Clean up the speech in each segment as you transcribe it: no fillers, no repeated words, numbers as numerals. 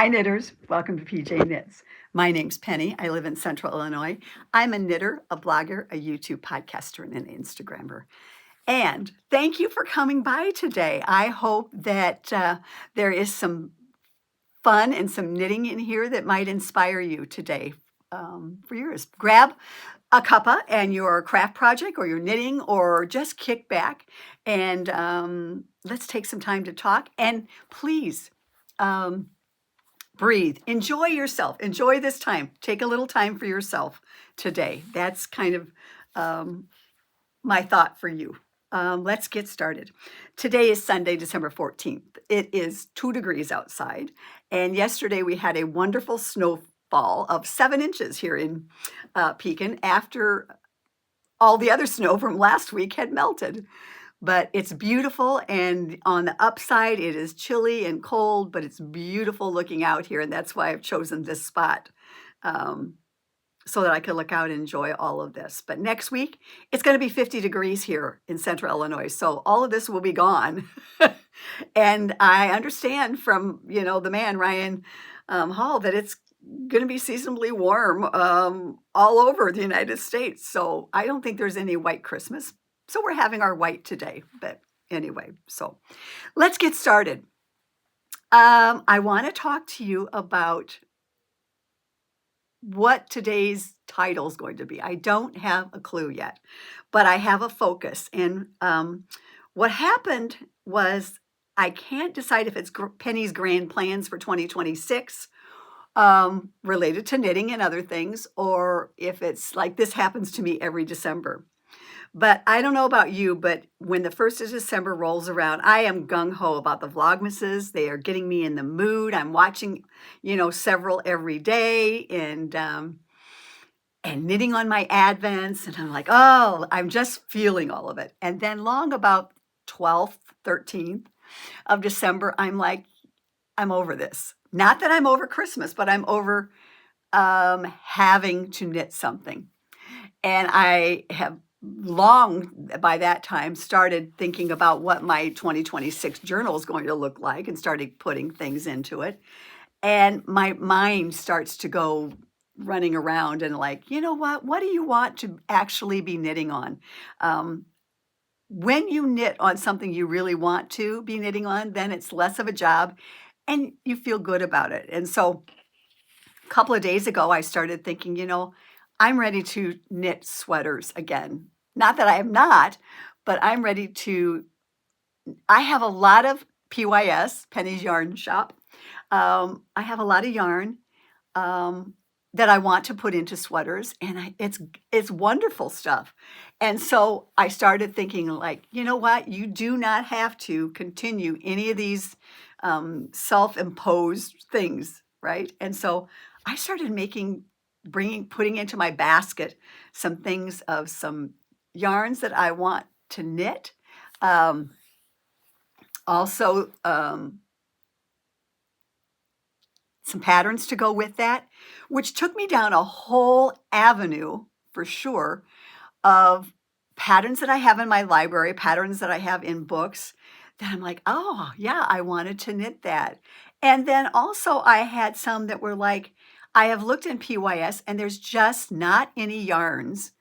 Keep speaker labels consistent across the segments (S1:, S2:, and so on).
S1: Hi knitters, welcome to PJ Knits. My name's Penny. I live in Central Illinois. I'm a knitter, a blogger, a YouTube podcaster, and an Instagrammer. And thank you for coming by today. I hope that there is some fun and some knitting in here that might inspire you today for yours. Grab a cuppa and your craft project or your knitting, or just kick back and let's take some time to talk. And please, breathe, enjoy yourself, enjoy this time. Take a little time for yourself today. That's kind of my thought for you. Let's get started. Today is Sunday, December 14th. It is 2 degrees outside. And yesterday we had a wonderful snowfall of 7 inches here in Pekin after all the other snow from last week had melted. But it's beautiful, and on the upside, it is chilly and cold, but it's beautiful looking out here, and that's why I've chosen this spot so that I can look out and enjoy all of this. But next week, it's going to be 50 degrees here in Central Illinois, so all of this will be gone. And I understand from, the man, Ryan Hall, that it's going to be seasonably warm all over the United States, so I don't think there's any white Christmas. So we're having our white today, but anyway, so let's get started. I want to talk to you about what today's title is going to be. I don't have a clue yet, but I have a focus. And what happened was I can't decide if it's Penny's grand plans for 2026 related to knitting and other things, or if it's like this happens to me every December. But I don't know about you, but when the 1st of December rolls around, I am gung-ho about the Vlogmases. They are getting me in the mood. I'm watching, several every day and knitting on my Advents. And I'm like, oh, I'm just feeling all of it. And then long about 12th, 13th of December, I'm like, I'm over this. Not that I'm over Christmas, but I'm over having to knit something. And I have long by that time started thinking about what my 2026 journal is going to look like and started putting things into it. And my mind starts to go running around and like, what do you want to actually be knitting on? When you knit on something you really want to be knitting on, then it's less of a job and you feel good about it. And so a couple of days ago, I started thinking, I'm ready to knit sweaters again. Not that I am not, but I'm ready to. I have a lot of PYS, Penny's Yarn Shop. I have a lot of yarn that I want to put into sweaters, and it's wonderful stuff. And so I started thinking, like, you know what? You do not have to continue any of these self-imposed things, right? And so I started putting into my basket some things of some yarns that I want to knit. Also, some patterns to go with that, which took me down a whole avenue for sure of patterns that I have in my library, patterns that I have in books that I'm like, oh yeah, I wanted to knit that. And then also I had some that were like, I have looked in PYS and there's just not any yarns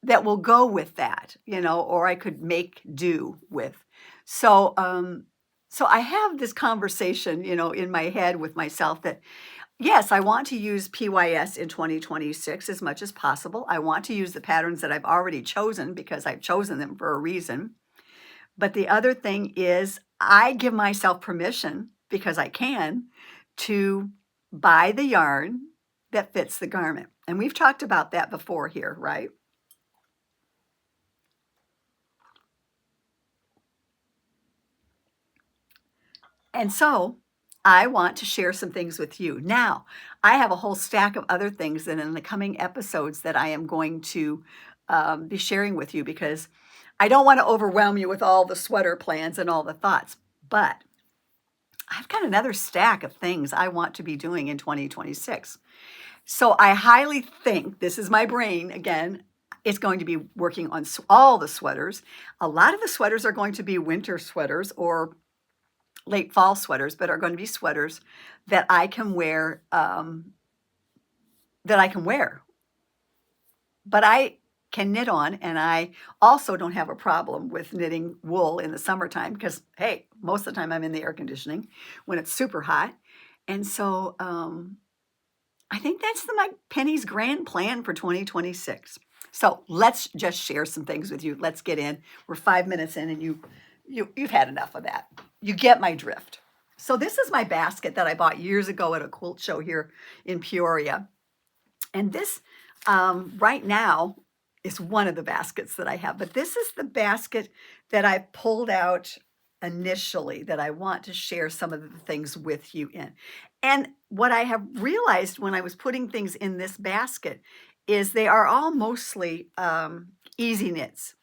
S1: that will go with that, or I could make do with. So I have this conversation, in my head with myself that, yes, I want to use PYS in 2026 as much as possible. I want to use the patterns that I've already chosen because I've chosen them for a reason. But the other thing is I give myself permission, because I can, to buy the yarn that fits the garment. And we've talked about that before here, right? And so I want to share some things with you. Now, I have a whole stack of other things that in the coming episodes that I am going to be sharing with you, because I don't want to overwhelm you with all the sweater plans and all the thoughts. But I've got another stack of things I want to be doing in 2026. So I highly think, this is my brain again, it's going to be working on all the sweaters. A lot of the sweaters are going to be winter sweaters or late fall sweaters, but are going to be sweaters that I can wear, But I can knit on, and I also don't have a problem with knitting wool in the summertime because, hey, most of the time I'm in the air conditioning when it's super hot. And so I think that's my Penny's grand plan for 2026. So let's just share some things with you. Let's get in. We're 5 minutes in, and you've had enough of that. You get my drift. So this is my basket that I bought years ago at a quilt show here in Peoria. And this right now is one of the baskets that I have, but this is the basket that I pulled out initially that I want to share some of the things with you in. And what I have realized when I was putting things in this basket is they are all mostly easy knits.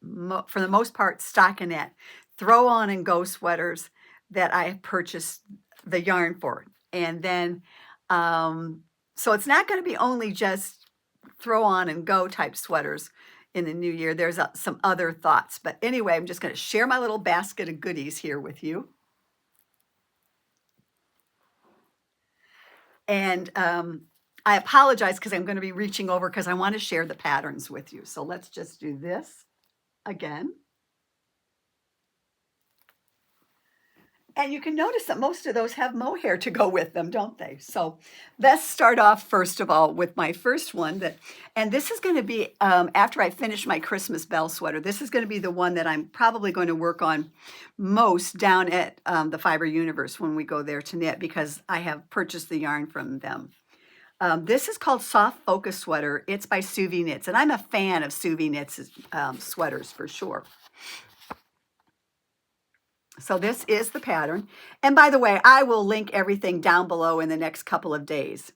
S1: For the most part, stockinette, throw on and go sweaters that I purchased the yarn for. And then, so it's not going to be only just throw on and go type sweaters in the new year. There's some other thoughts. But anyway, I'm just going to share my little basket of goodies here with you. And I apologize because I'm going to be reaching over because I want to share the patterns with you. So let's just do this again. And you can notice that most of those have mohair to go with them, don't they? So let's start off first of all with my first one. And this is going to be, after I finish my Christmas Belle sweater, this is going to be the one that I'm probably going to work on most down at the Fiber Universe when we go there to knit, because I have purchased the yarn from them. This is called Soft Focus Sweater. It's by Suvi Knits, and I'm a fan of Suvi Knits sweaters for sure. So this is the pattern. And by the way, I will link everything down below in the next couple of days.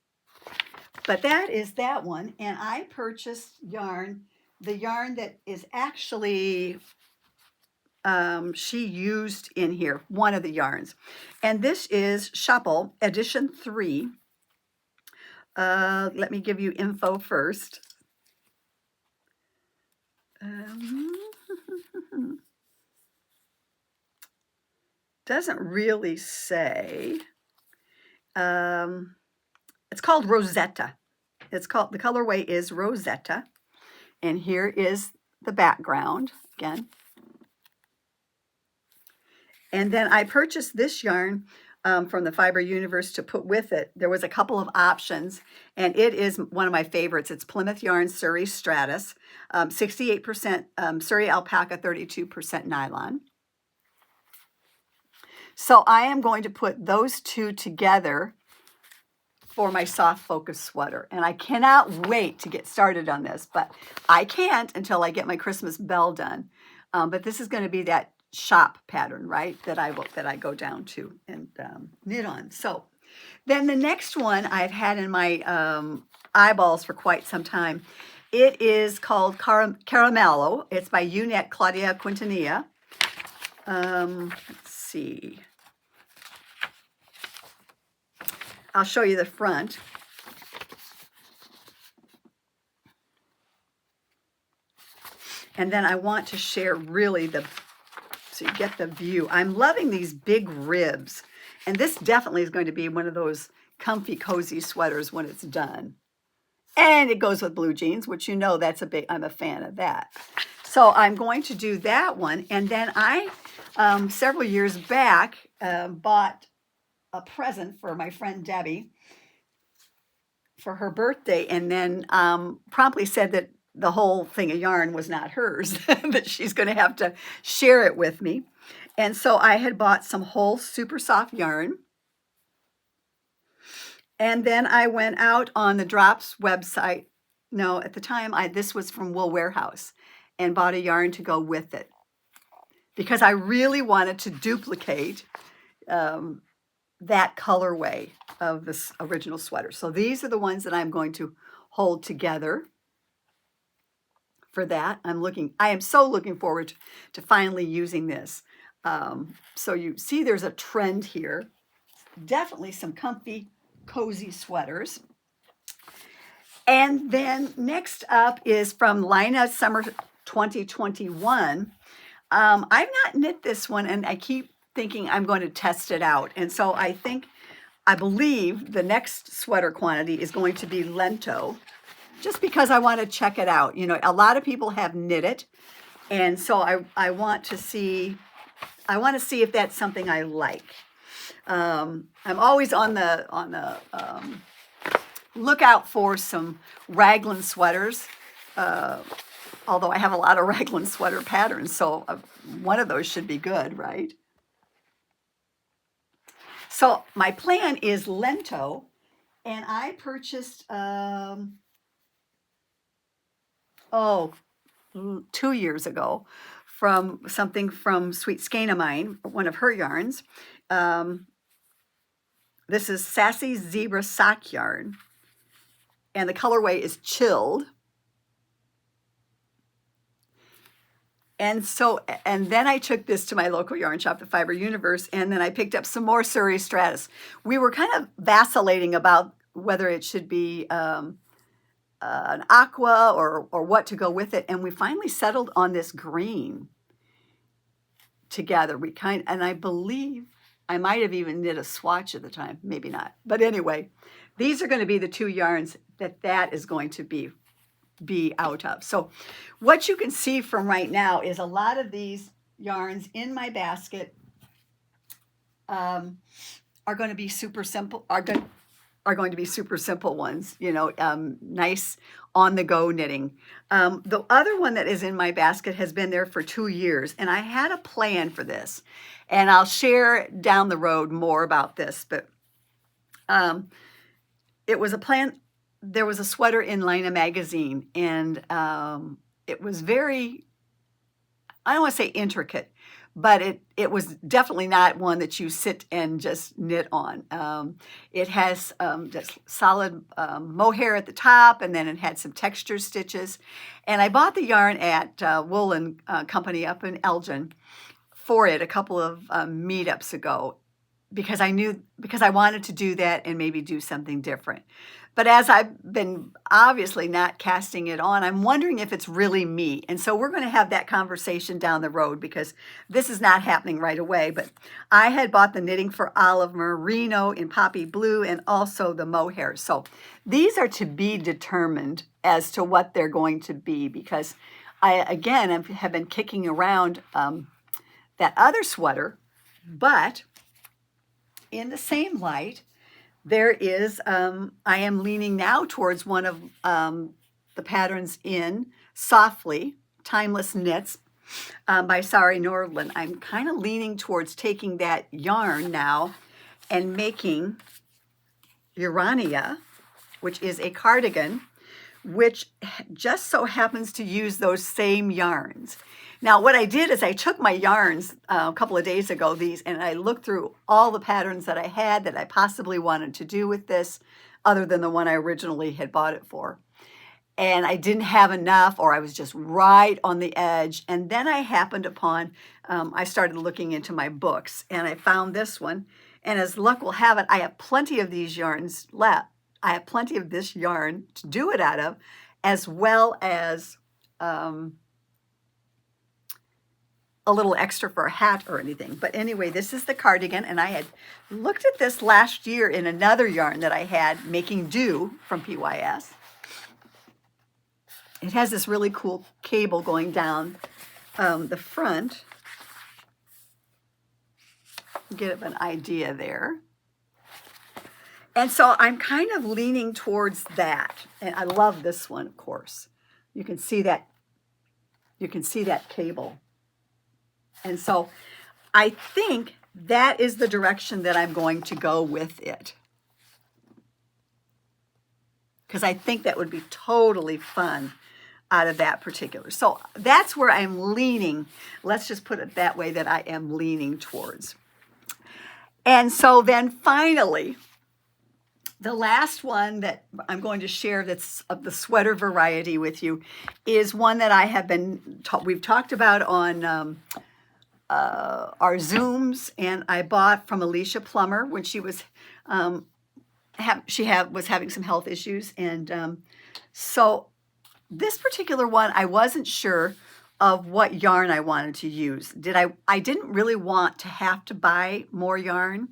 S1: But that is that one. And I purchased yarn, the yarn that is actually, she used in here, one of the yarns. And this is Shuffle Edition 3. Let me give you info first. Doesn't really say. It's called Rosetta. The colorway is Rosetta. And here is the background again. And then I purchased this yarn from the Fiber Universe to put with it. There was a couple of options, and it is one of my favorites. It's Plymouth Yarn Surrey Stratus, 68% Surrey Alpaca, 32% nylon. So I am going to put those two together for my Soft Focus sweater. And I cannot wait to get started on this, but I can't until I get my Christmas Belle done. But this is going to be that shop pattern, right, that I go down to and knit on. So then the next one I've had in my eyeballs for quite some time. It is called Caramelo. It's by Unet Claudia Quintanilla. Let's see. I'll show you the front. And then I want to share really so you get the view. I'm loving these big ribs. And this definitely is going to be one of those comfy, cozy sweaters when it's done. And it goes with blue jeans, which you know I'm a fan of that. So I'm going to do that one. And then I, several years back, bought a present for my friend Debbie for her birthday, and then promptly said that the whole thing of yarn was not hers, that she's going to have to share it with me. And so I had bought some whole super soft yarn. And then I went out on the Drops website. No, at the time, this was from Wool Warehouse, and bought a yarn to go with it because I really wanted to duplicate that colorway of this original sweater. So these are the ones that I'm going to hold together for that. I am so looking forward to finally using this. So you see there's a trend here. Definitely some comfy, cozy sweaters. And then next up is from Lina Summer 2021. I've not knit this one, and I keep thinking I'm going to test it out. And so I believe the next sweater quantity is going to be Lento, just because I want to check it out. You know, a lot of people have knit it, and so I want to see if that's something I like. I'm always on the lookout for some raglan sweaters, although I have a lot of raglan sweater patterns, so one of those should be good, right? So my plan is Lento, and I purchased 2 years ago from Sweet Skein of mine, one of her yarns. This is Sassy Zebra Sock yarn, and the colorway is Chilled. And then I took this to my local yarn shop, the Fiber Universe, and then I picked up some more Surrey Stratus. We were kind of vacillating about whether it should be an aqua or what to go with it, and we finally settled on this green together. And I believe I might have even knit a swatch at the time, maybe not. But anyway, these are going to be the 2 yarns that is going to be out of. So what you can see from right now is a lot of these yarns in my basket are going to be super simple, are going to be super simple ones, you know, nice on-the-go knitting. The other one that is in my basket has been there for 2 years, and I had a plan for this, and I'll share down the road more about this, but it was a plan. There was a sweater in Lena magazine, and it was very, I don't want to say intricate, but it was definitely not one that you sit and just knit on. It has just solid mohair at the top, and then it had some texture stitches. And I bought the yarn at Woolens company up in Elgin for it a couple of meetups ago, because I wanted to do that and maybe do something different. But as I've been obviously not casting it on, I'm wondering if it's really me. And so we're going to have that conversation down the road, because this is not happening right away. But I had bought the Knitting for Olive Merino in Poppy Blue, and also the mohair. So these are to be determined as to what they're going to be, because I, again, have been kicking around that other sweater. But in the same light, there is, I am leaning now towards one of the patterns in Softly, Timeless Knits by Sari Nordland. I'm kind of leaning towards taking that yarn now and making Urania, which is a cardigan, which just so happens to use those same yarns. Now, what I did is I took my yarns a couple of days ago, and I looked through all the patterns that I had that I possibly wanted to do with this, other than the one I originally had bought it for. And I didn't have enough, or I was just right on the edge. And then I happened upon, I started looking into my books, and I found this one. And as luck will have it, I have plenty of these yarns left. I have plenty of this yarn to do it out of, as well as a little extra for a hat or anything. But anyway, this is the cardigan, and I had looked at this last year in another yarn that I had, Making Do from PYS. It has this really cool cable going down the front. Get an idea there. And so I'm kind of leaning towards that. And I love this one, of course. You can see that cable. And so I think that is the direction that I'm going to go with it, because I think that would be totally fun out of that particular. So that's where I'm leaning. Let's just put it that way, that I am leaning towards. And so then finally, the last one that I'm going to share that's of the sweater variety with you is one that I have we've talked about on our Zooms, and I bought from Alicia Plummer when she was was having some health issues, and so this particular one I wasn't sure of what yarn I wanted to use. I didn't really want to have to buy more yarn.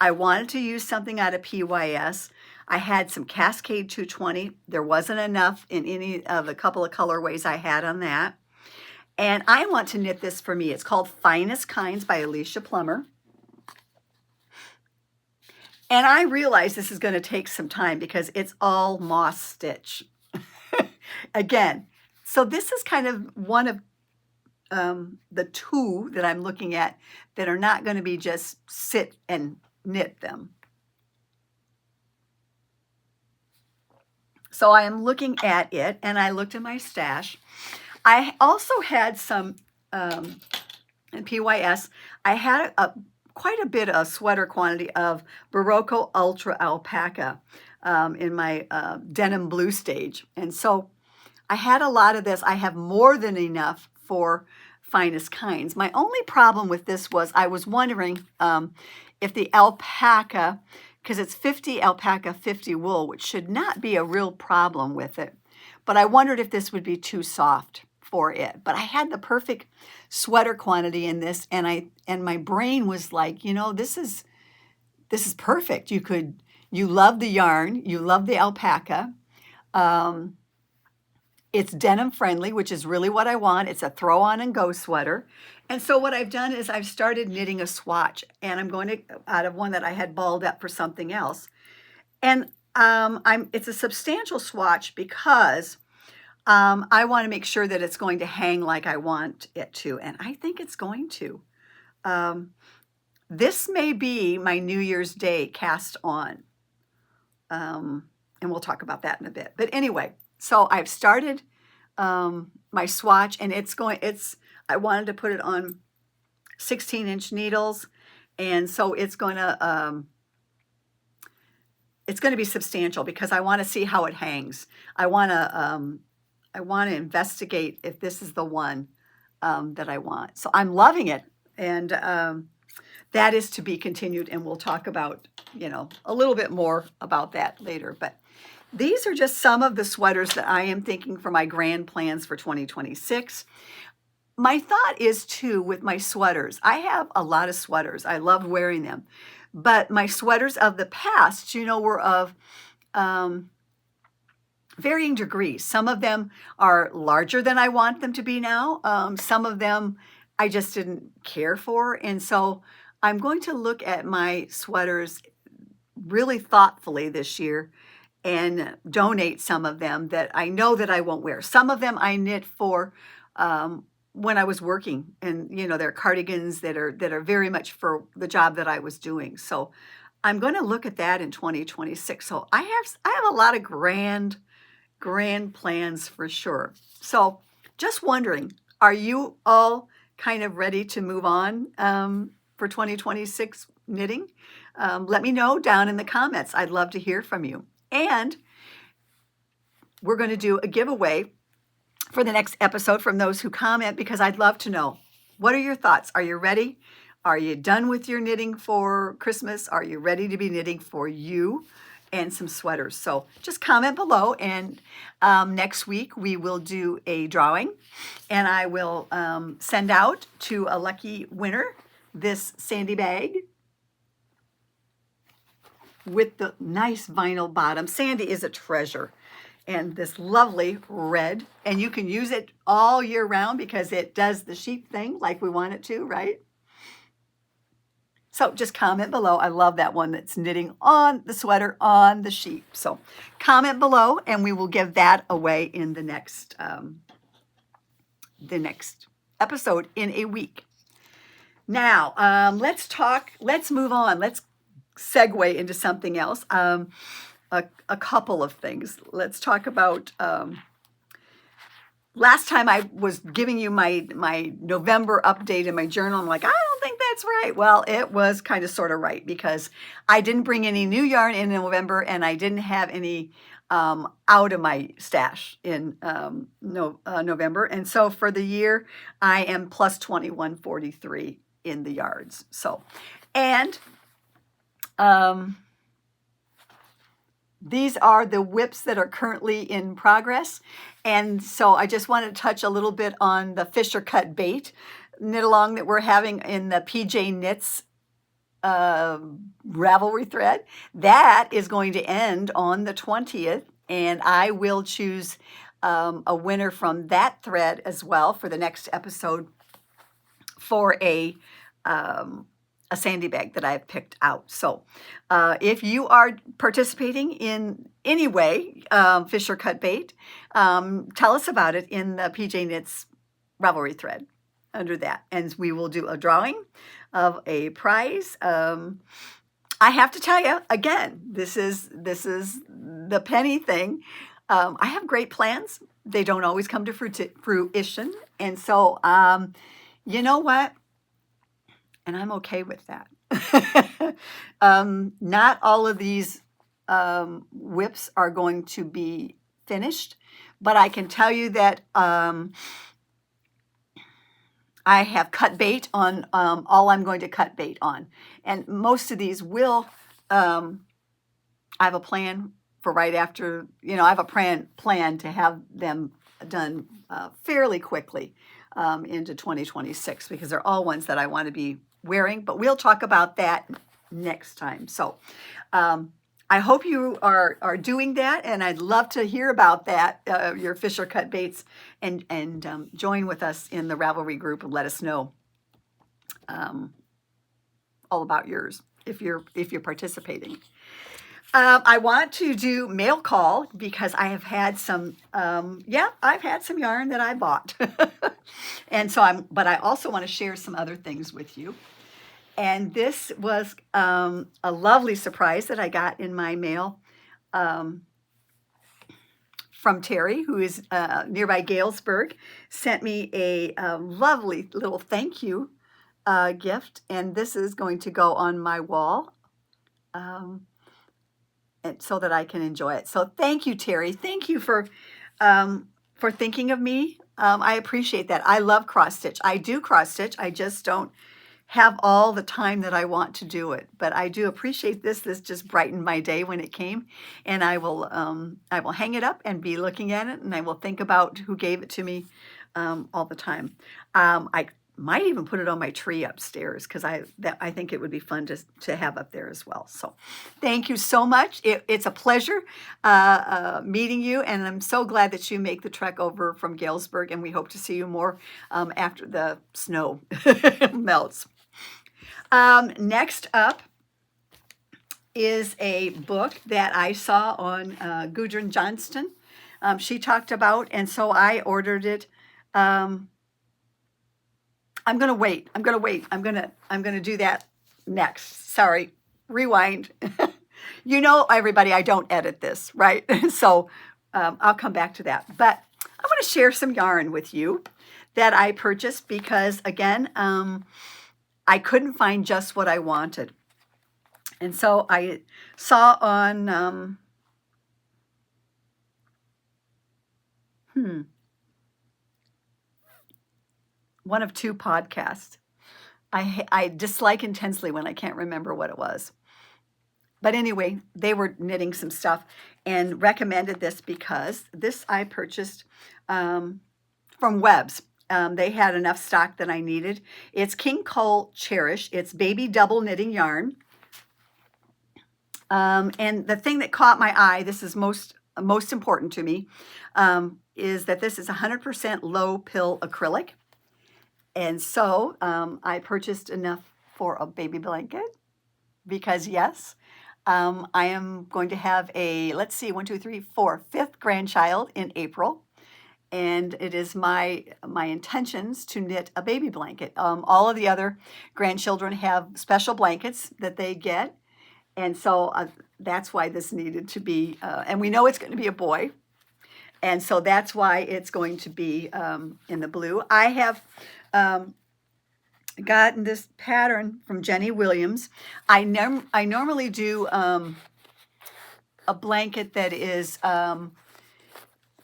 S1: I wanted to use something out of PYS. I had some Cascade 220. There wasn't enough in any of the couple of colorways I had on that. And I want to knit this for me. It's called Finest Kinds by Alicia Plummer. And I realize this is going to take some time because it's all moss stitch. Again, so this is kind of one of the two that I'm looking at that are not going to be just sit and knit them. So I am looking at it, and I looked in my stash. I also had some, in PYS, I had quite a bit of sweater quantity of Barocco Ultra Alpaca in my denim blue stage. And so I had a lot of this. I have more than enough for Finest Kinds. My only problem with this was I was wondering if the alpaca, because it's 50 alpaca, 50 wool, which should not be a real problem with it. But I wondered if this would be too soft for it. But I had the perfect sweater quantity in this, and my brain was like, you know, this is perfect. You love the yarn, you love the alpaca. It's denim friendly, which is really what I want. It's a throw on and go sweater. And so what I've done is I've started knitting a swatch, and I'm going to, out of one that I had balled up for something else. And it's a substantial swatch because I want to make sure that it's going to hang like I want it to. And I think it's going to. This may be my New Year's Day cast on. And we'll talk about that in a bit. But anyway, so I've started my swatch, and I wanted to put it on 16-inch needles, and so it's going to be substantial because I want to see how it hangs. I want to investigate if this is the one that I want. So I'm loving it, and that is to be continued, and we'll talk about, you know, a little bit more about that later. But these are just some of the sweaters that I am thinking for my grand plans for 2026. My thought is, too, with my sweaters, I have a lot of sweaters. I love wearing them. But my sweaters of the past, you know, were of varying degrees. Some of them are larger than I want them to be now. Some of them I just didn't care for. And so I'm going to look at my sweaters really thoughtfully this year and donate some of them that I know that I won't wear. Some of them I knit for when I was working, and you know, they're cardigans that are very much for the job that I was doing. So I'm going to look at that in 2026. So I have a lot of grand plans for sure. So just wondering, are you all kind of ready to move on for 2026 knitting? Let me know down in the comments. I'd love to hear from you. And we're going to do a giveaway for the next episode from those who comment, because I'd love to know, what are your thoughts? Are you ready? Are you done with your knitting for Christmas? Are you ready to be knitting for you and some sweaters? So just comment below, and next week we will do a drawing, and I will send out to a lucky winner this Sandy bag with the nice vinyl bottom. Sandy is a treasure. And this lovely red, and you can use it all year round because it does the sheep thing like we want it to, right? So just comment below. I love that one that's knitting on the sweater on the sheep. So comment below, and we will give that away in the next episode in a week. Now, let's move on. Let's segue into something else. A couple of things. Let's talk about, last time I was giving you my November update in my journal. I'm like, I don't think that's right. Well, it was kind of sort of right, because I didn't bring any new yarn in November, and I didn't have any out of my stash in November. And so for the year, I am plus 2143 in the yards. So, and these are the whips that are currently in progress. And so I just want to touch a little bit on the Fisher Cut Bait knit along that we're having in the PJKnits Ravelry thread. That is going to end on the 20th, and I will choose a winner from that thread as well for the next episode for a sandy bag that I've picked out. So if you are participating in any way, Fisher Cut Bait, tell us about it in the PJKnits Ravelry thread under that, and we will do a drawing of a prize. I have to tell you again, this is the penny thing. I have great plans. They don't always come to fruition, and so you know what? And I'm okay with that. Not all of these whips are going to be finished, but I can tell you that I have cut bait on all I'm going to cut bait on. And most of these will, I have a plan for right after, I have a plan to have them done fairly quickly into 2026, because they're all ones that I want to be wearing, but we'll talk about that next time. So I hope you are doing that, and I'd love to hear about that, your Fisher Cut Baits, and join with us in the Ravelry group and let us know all about yours if you're participating. I want to do mail call because I have had some, I've had some yarn that I bought, and so but I also want to share some other things with you. And this was a lovely surprise that I got in my mail from Terry, who is nearby Galesburg, sent me a lovely little thank you gift. And this is going to go on my wall and so that I can enjoy it. So thank you, Terry. Thank you for thinking of me. I appreciate that. I love cross stitch. I do cross stitch. I just don't have all the time that I want to do it, but I do appreciate this. This just brightened my day when it came, and I will hang it up and be looking at it, and I will think about who gave it to me all the time. I might even put it on my tree upstairs because I think it would be fun to have up there as well. So thank you so much. It's a pleasure meeting you, and I'm so glad that you make the trek over from Galesburg, and we hope to see you more after the snow melts. Next up is a book that I saw on Gudrun Johnston. She talked about, and so I ordered it. I'm gonna wait. I'm gonna do that next. Sorry, rewind. Everybody, I don't edit this, right? So I'll come back to that. But I want to share some yarn with you that I purchased because, again, I couldn't find just what I wanted. And so I saw on one of two podcasts. I dislike intensely when I can't remember what it was. But anyway, they were knitting some stuff and recommended this because this I purchased from Webb's. They had enough stock that I needed. It's King Cole Cherished. It's baby double knitting yarn. And the thing that caught my eye, this is most important to me, is that this is 100% low pill acrylic. And so I purchased enough for a baby blanket because, yes, I am going to have a, let's see, 5th grandchild in April. And it is my intentions to knit a baby blanket. All of the other grandchildren have special blankets that they get. And so that's why this needed to be, and we know it's going to be a boy. And so that's why it's going to be in the blue. I have gotten this pattern from Jenny Williams. I normally do a blanket that is,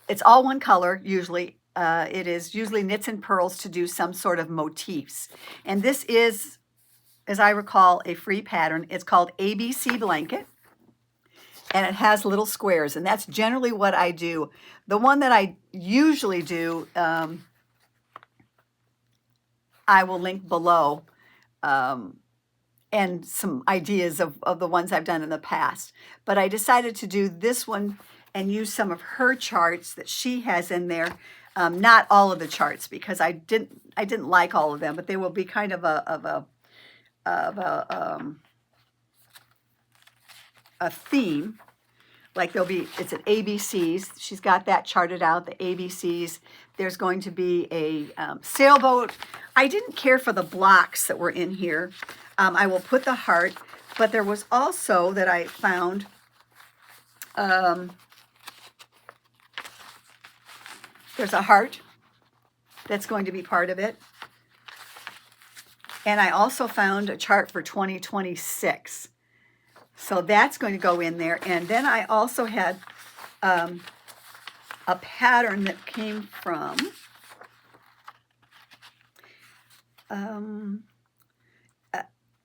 S1: it's all one color usually. It is usually knits and purls to do some sort of motifs. And this is, as I recall, a free pattern. It's called ABC Blanket. and it has little squares, and that's generally what I do. The one that I usually do, I will link below, and some ideas of the ones I've done in the past. But I decided to do this one and use some of her charts that she has in there. Not all of the charts, because I didn't like all of them, but they will be kind of a theme. Like it's an ABCs. She's got that charted out, the ABCs. There's going to be a sailboat. I didn't care for the blocks that were in here. I will put the heart, but there was also that I found there's a heart that's going to be part of it. And I also found a chart for 2026. So that's going to go in there. And then I also had a pattern that came from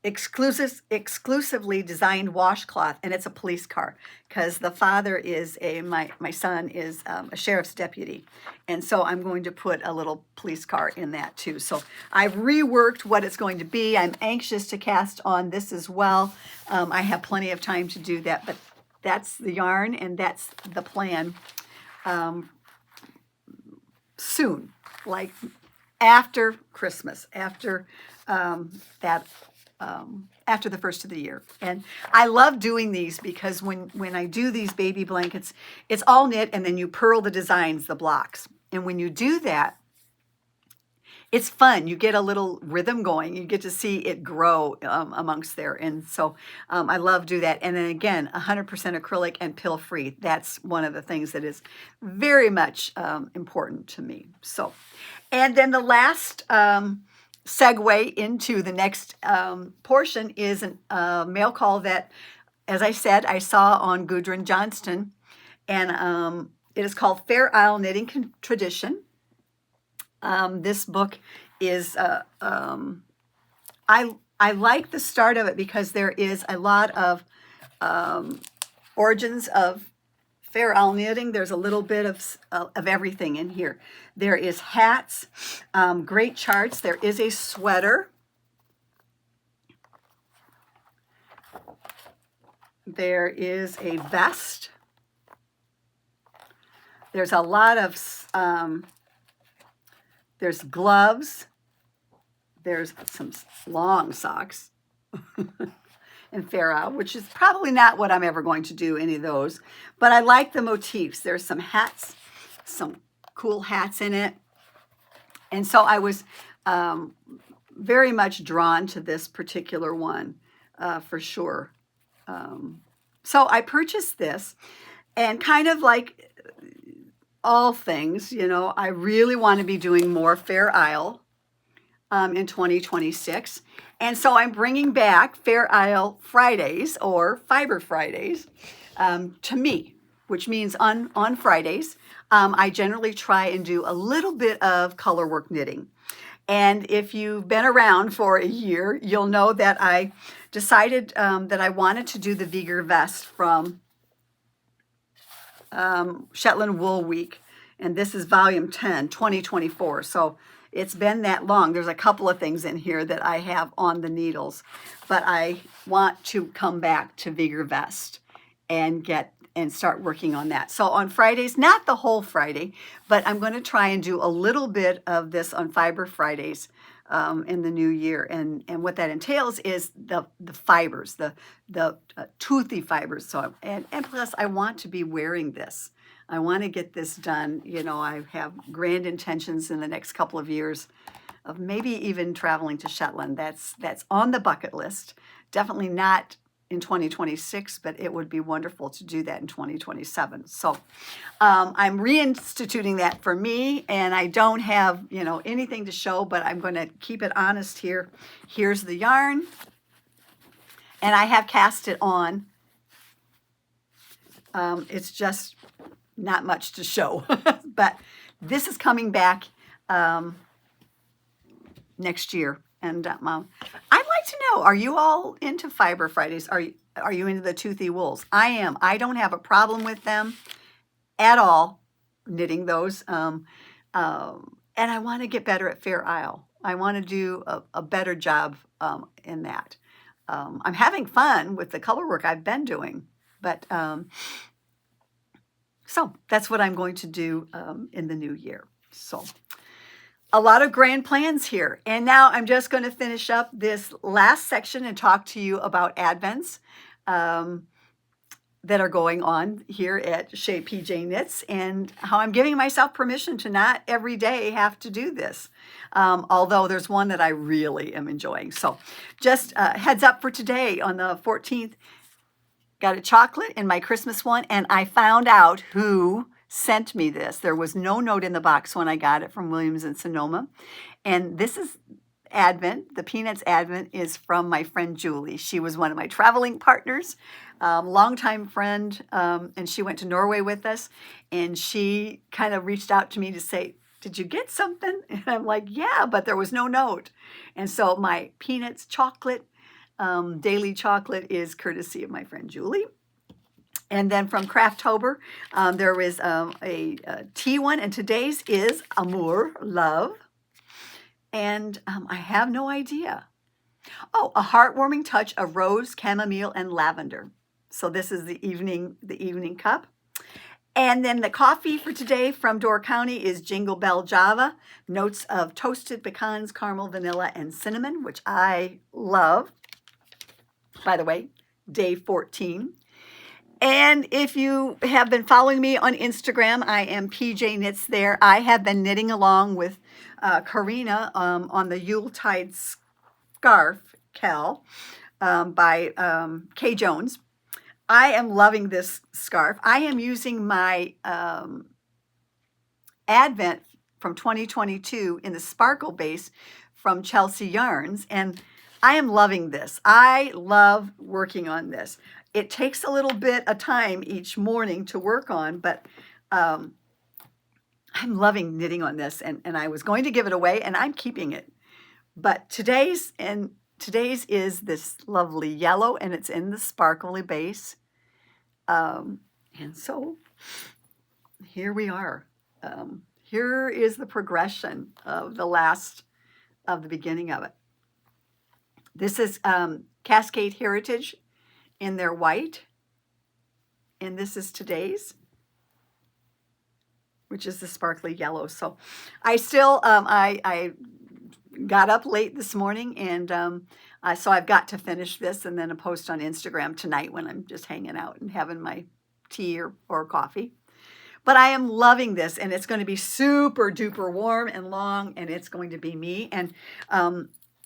S1: exclusively designed washcloth, and it's a police car, because the father is my son is a sheriff's deputy, and so I'm going to put a little police car in that too. So I've reworked what it's going to be. I'm anxious to cast on this as well. I have plenty of time to do that, but that's the yarn and that's the plan. Soon, like after Christmas, after after the first of the year. And I love doing these because when I do these baby blankets, it's all knit and then you purl the designs, the blocks. And when you do that, it's fun. You get a little rhythm going. You get to see it grow amongst there. And so I love do that. And then again, 100% acrylic and pill free. That's one of the things that is very much important to me. So, and then the last segue into the next portion is a mail call that, as I said, I saw on Gudrun Johnston, and it is called Fair Isle Knitting Tradition. This book is, I like the start of it because there is a lot of origins of Fair Isle knitting. There's a little bit of everything in here. There is hats, great charts. There is a sweater. There is a vest. There's a lot of, there's gloves. There's some long socks. And Fair Isle, which is probably not what I'm ever going to do, any of those. But I like the motifs. There's some hats, some cool hats in it. And so I was very much drawn to this particular one for sure. So I purchased this, and kind of like all things, you know, I really want to be doing more Fair Isle in 2026. And so I'm bringing back Fair Isle Fridays, or Fiber Fridays, to me, which means on Fridays, I generally try and do a little bit of color work knitting. And if you've been around for a year, you'll know that I decided that I wanted to do the Vigor vest from Shetland Wool Week. And this is volume 10, 2024. So it's been that long. There's a couple of things in here that I have on the needles, but I want to come back to Vigor vest and start working on that. So on Fridays, not the whole Friday, but I'm going to try and do a little bit of this on Fiber Fridays in the new year. And what that entails is the fibers, the toothy fibers. So and plus I want to be wearing this. I want to get this done. You know, I have grand intentions in the next couple of years of maybe even traveling to Shetland. That's on the bucket list. Definitely not in 2026, but it would be wonderful to do that in 2027. So I'm reinstituting that for me, and I don't have, you know, anything to show, but I'm going to keep it honest here. Here's the yarn, and I have cast it on. It's just not much to show, but this is coming back next year. And I'd like to know, are you all into Fiber Fridays? are you into the toothy wools? I am. I don't have a problem with them at all, knitting those. And I want to get better at Fair Isle. I want to do a better job in that. I'm having fun with the color work I've been doing, but so that's what I'm going to do in the new year. So a lot of grand plans here. And now I'm just going to finish up this last section and talk to you about Advents that are going on here at Shea PJKnits, and how I'm giving myself permission to not every day have to do this. Although there's one that I really am enjoying. So just heads up for today on the 14th, got a chocolate in my Christmas one, and I found out who sent me this. There was no note in the box when I got it from Williams and Sonoma. And this is Advent. The Peanuts Advent is from my friend Julie. She was one of my traveling partners, longtime friend, and she went to Norway with us, and she kind of reached out to me to say, did you get something? And I'm like, yeah, but there was no note. And so my Peanuts chocolate, daily chocolate, is courtesy of my friend Julie. And then from Crafttober, there is a tea one, and today's is Amour, love. And I have no idea. Oh, a heartwarming touch of rose, chamomile, and lavender. So this is the evening cup. And then the coffee for today from Door County is Jingle Bell Java. Notes of toasted pecans, caramel, vanilla, and cinnamon, which I love. By the way, day 14. And if you have been following me on Instagram, I am PJKnits there. I have been knitting along with Karina on the Yuletide scarf, KAL, by Kay Jones. I am loving this scarf. I am using my Advent from 2022 in the sparkle base from Chelsea Yarns, and I am loving this. I love working on this. It takes a little bit of time each morning to work on, but I'm loving knitting on this, and I was going to give it away, and I'm keeping it. But today's is this lovely yellow, and it's in the sparkly base. And so here we are. Here is the progression of the beginning of it. This is Cascade Heritage in their white, and this is today's, which is the sparkly yellow. So I still, I got up late this morning, and so I've got to finish this and then a post on Instagram tonight when I'm just hanging out and having my tea or coffee. But I am loving this, and it's going to be super duper warm and long, and it's going to be me. And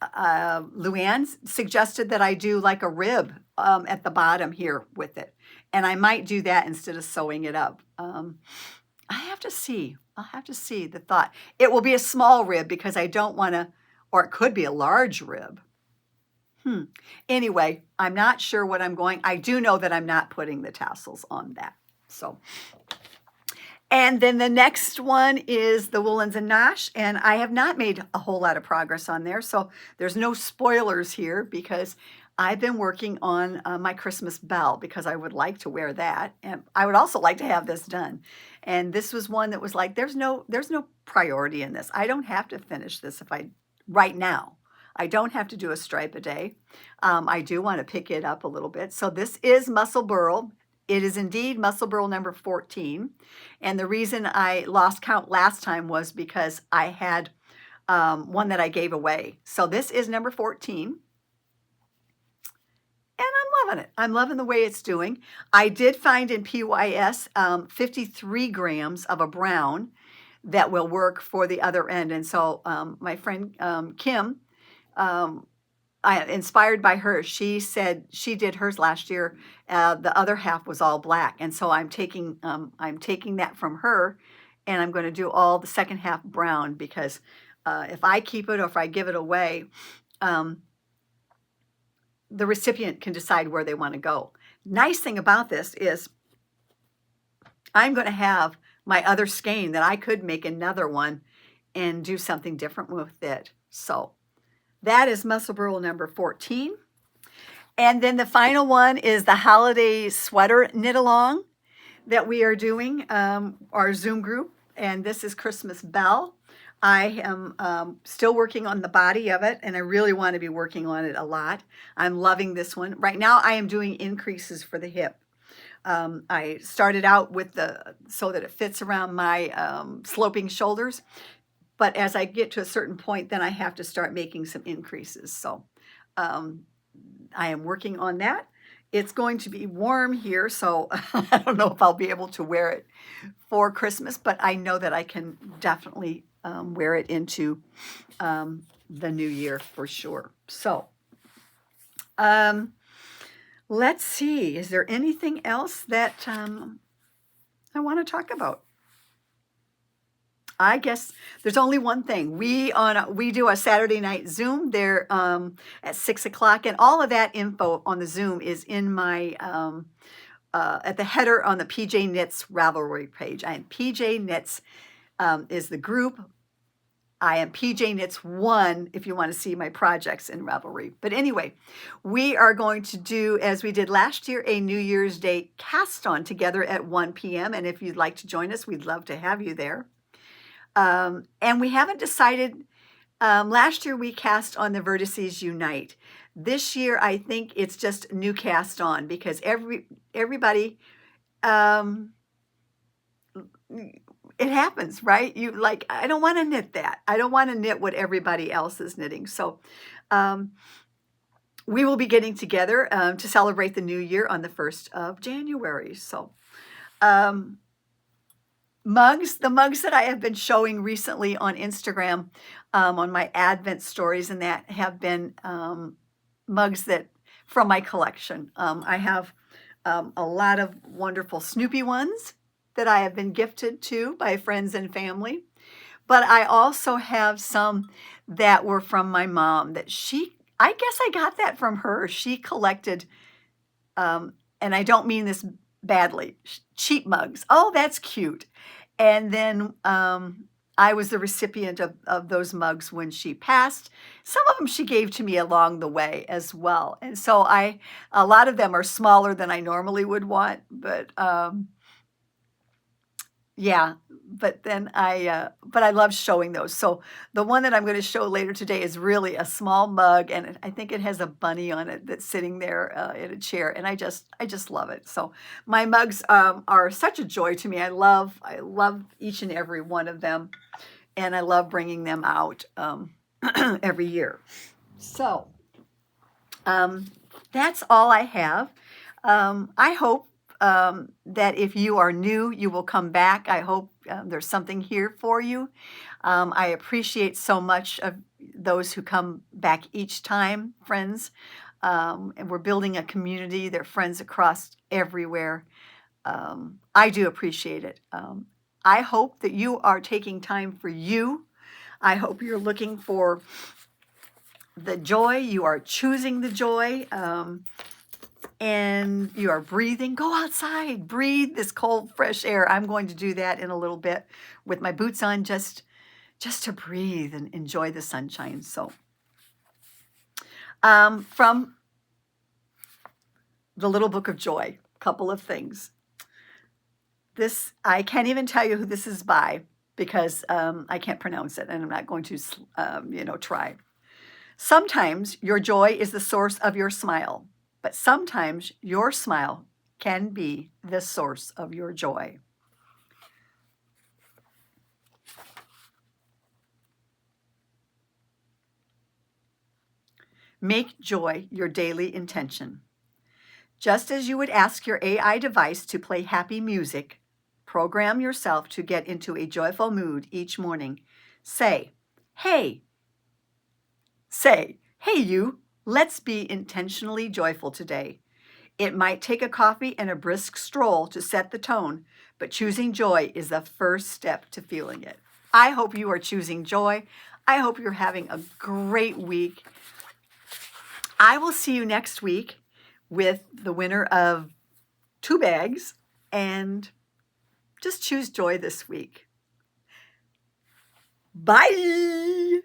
S1: Luann suggested that I do like a rib at the bottom here with it. And I might do that instead of sewing it up. I have to see. I'll have to see the thought. It will be a small rib because I don't want to, or it could be a large rib. Anyway, I'm not sure what I'm going. I do know that I'm not putting the tassels on that. So, and then the next one is the Woolens and Nosh, and I have not made a whole lot of progress on there, so there's no spoilers here because I've been working on my Christmas Belle because I would like to wear that, and I would also like to have this done. And this was one that was like, there's no priority in this. I don't have to finish this right now. I don't have to do a stripe a day. I do want to pick it up a little bit. So this is Musselburgh. It is indeed Musselburgh number 14. And the reason I lost count last time was because I had one that I gave away. So this is number 14. And I'm loving it. I'm loving the way it's doing. I did find in PYS 53 grams of a brown that will work for the other end. And so my friend Kim, inspired by her, she said she did hers last year. The other half was all black, and so I'm taking that from her, and I'm going to do all the second half brown because if I keep it or if I give it away, the recipient can decide where they want to go. Nice thing about this is I'm going to have my other skein that I could make another one and do something different with it. So that is Musselburgh number 14. And then the final one is the holiday sweater knit along that we are doing, our Zoom group. And this is Christmas Belle. I am still working on the body of it, and I really want to be working on it a lot. I'm loving this one. Right now I am doing increases for the hip. I started out with so that it fits around my sloping shoulders. But as I get to a certain point, then I have to start making some increases. So I am working on that. It's going to be warm here, so I don't know if I'll be able to wear it for Christmas, but I know that I can definitely wear it into the new year for sure. So let's see. Is there anything else that I want to talk about? I guess there's only one thing. We do a Saturday night Zoom there at 6 o'clock, and all of that info on the Zoom is in my at the header on the PJKnits Ravelry page. I am PJKnits is the group. I am PJKnits 1 if you want to see my projects in Ravelry. But anyway, we are going to do, as we did last year, a New Year's Day cast on together at 1 p.m. And if you'd like to join us, we'd love to have you there. And we haven't decided. Last year we cast on the Vertices Unite. This year I think it's just new cast on because everybody it happens, right? You like, I don't want to knit that. I don't want to knit what everybody else is knitting. So we will be getting together to celebrate the new year on the 1st of January. So the mugs that I have been showing recently on Instagram, on my Advent stories, and that have been mugs that from my collection. I have a lot of wonderful Snoopy ones that I have been gifted to by friends and family, but I also have some that were from my mom that I guess I got that from her. She collected, and I don't mean this badly, cheap mugs. Oh, that's cute. And then I was the recipient of those mugs when she passed. Some of them she gave to me along the way as well. And so a lot of them are smaller than I normally would want, but yeah, but then but I love showing those. So the one that I'm going to show later today is really a small mug, and I think it has a bunny on it that's sitting there in a chair, and I just love it. So my mugs are such a joy to me. I love each and every one of them, and I love bringing them out every year. So that's all I have. I hope that if you are new, you will come back. I hope there's something here for you. I appreciate so much of those who come back each time, friends. And we're building a community. They're friends across everywhere. I do appreciate it. I hope that you are taking time for you. I hope you're looking for the joy. You are choosing the joy. And you are breathing. Go outside, breathe this cold, fresh air. I'm going to do that in a little bit with my boots on, just to breathe and enjoy the sunshine. So from the Little Book of Joy, a couple of things. This, I can't even tell you who this is by because I can't pronounce it, and I'm not going to try. Sometimes your joy is the source of your smile. But sometimes your smile can be the source of your joy. Make joy your daily intention. Just as you would ask your AI device to play happy music, program yourself to get into a joyful mood each morning. Say, hey you. Let's be intentionally joyful today. It might take a coffee and a brisk stroll to set the tone, but choosing joy is the first step to feeling it. I hope you are choosing joy. I hope you're having a great week. I will see you next week with the winner of 2 bags, and just choose joy this week. Bye.